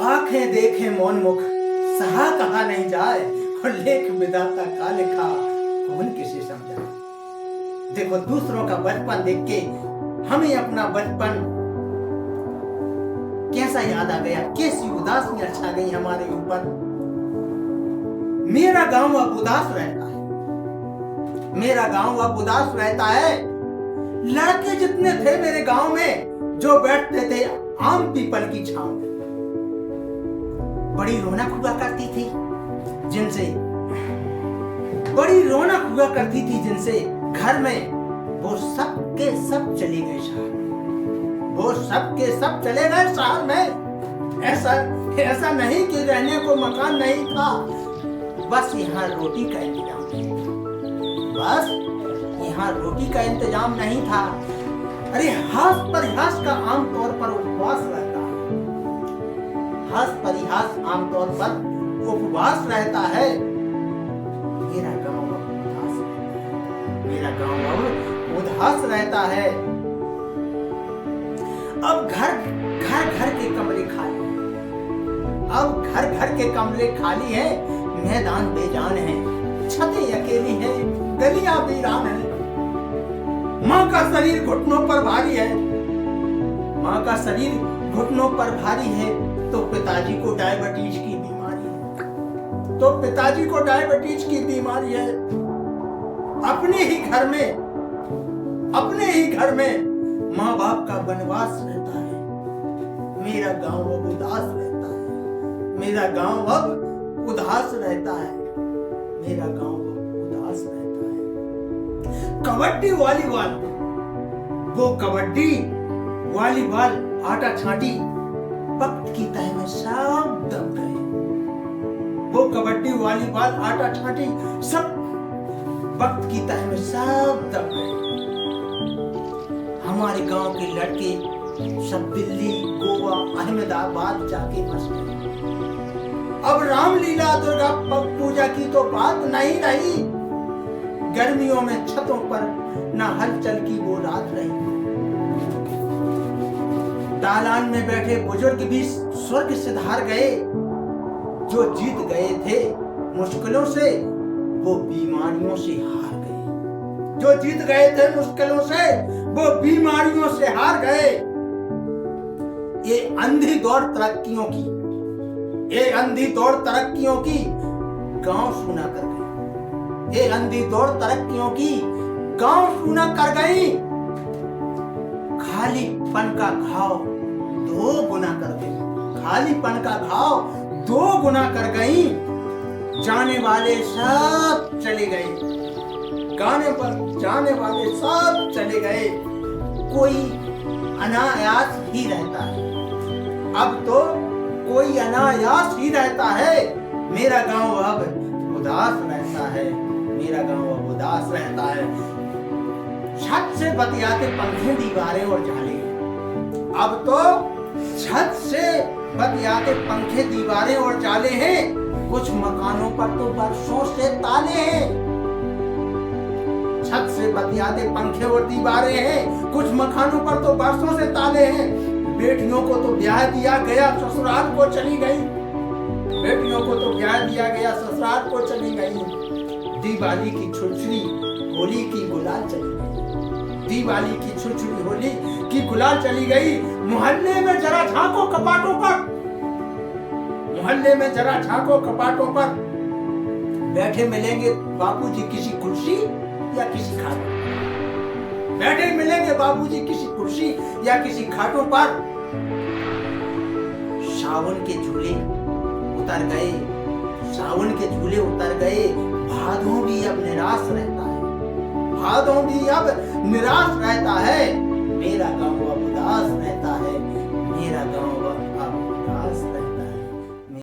आंखें देखे मौन मुख, सहा कहा नहीं जाए, और लेख विधाता का लिखा कौन किसे समझाए। देखो, दूसरों का बचपन देख के हमें अपना बचपन कैसा याद आ गया, कैसी उदासियां छा गई हमारे ऊपर। मेरा गांव अब उदास रहता है, मेरा गांव अब उदास रहता है। लड़के जितने थे मेरे गांव में जो बैठते थे आम पीपल की छांव में, बड़ी रौनक हुआ करती थी जिनसे, बड़ी रौनक हुआ करती थी जिनसे घर में, वो सब के सब चले गए शहर में, वो सब के सब चले गए शहर में। ऐसा नहीं कि रहने को मकान नहीं था, बस यहाँ रोटी का इंतजाम नहीं था, बस यहाँ रोटी का इंतजाम नहीं था। अरे हास परिहास का आमतौर पर उपवास रहता है, हास परिहास आमतौर पर उपवास रहता है। मेरा गांव अब उदास रहता है, मेरा गांव अब उदास रहता है। अब घर घर के कमरे खाली, अब घर घर के कमरे खाली हैं, मैदान बेजान है, छतें अकेली हैं, गलियां वीरान हैं। माँ का शरीर घुटनों पर भारी है, माँ का शरीर घुटनों पर भारी है, तो पिताजी को डायबिटीज की बीमारी है, तो पिताजी को डायबिटीज की बीमारी है। अपने ही घर में, अपने ही घर में माँ बाप का वनवास रहता है। मेरा गांव अब उदास रहता है, मेरा गांव अब उदास रहता है, मेरा गांव अब उदास रहता है। कबड्डी वॉलीबॉल, वो कबड्डी वॉलीबॉल आटा छाटी वक्त की तह में सब दब गए, वो कबड्डी वॉलीबॉल आटा छाटी सब वक्त की तह में सब दब गए। हमारे गांव के लड़के सब दिल्ली, गोवा, अहमदाबाद जाके बस गए। अब रामलीला दुर्गा पूजा की तो बात नहीं रही, गर्मियों में छतों पर न हलचल की वो रात रही। दालान में बैठे बुजुर्ग भी स्वर्ग सिधार गए, जो जीत गए थे मुश्किलों से वो बीमारियों से हार गए, जो जीत गए थे मुश्किलों से वो बीमारियों से हार गए। ये अंधी दौड़ तरक्कियों की, ये अंधी दौड़ तरक्कियों की गांव सूना कर गई, ये अंधी दौड़ तरक्कियों की गांव सूना कर गई। खालीपन का घाव 2 गुना कर गई, खालीपन का घाव 2 गुना कर गई। जाने वाले सब चले गए, गाने पर जाने वाले सब चले गए, कोई अनायास ही रहता है। अब तो कोई अनायास ही रहता है। मेरा गांव अब उदास रहता है, मेरा गांव अब उदास रहता है। छत से बतियाते पंखे, दीवारें और जाले, अब तो छत से बतियाते पंखे, दीवारें और जाले हैं। कुछ मकानों पर तो बरसों से ताले हैं। छत से बतियाते पंखे और दीवारें हैं, कुछ मकानों पर तो बरसों से ताले हैं। बेटियों को तो ब्याह दिया गया, ससुराल को चली गई, बेटियों को तो ब्याह दिया गया, ससुराल को चली गई। दिवाली की छुरछुरी होली की गुलाल चली गई, दिवाली की छुरछुरी होली की गुलाल चली गई। मोहल्ले में जरा झांको कपाटों पर, मोहल्ले में जरा झांको कपाटों पर, बैठे मिलेंगे बापूजी किसी कुर्सी या किसी खाटों, बैठे मिलेंगे बाबूजी किसी कुर्सी या किसी खाटों पर। सावन के झूले उतर गए, सावन के झूले उतर गए। भादों भी अब निराश रहता है, भादों भी अब निराश रहता है। मेरा गांव अब उदास रहता है, मेरा गांव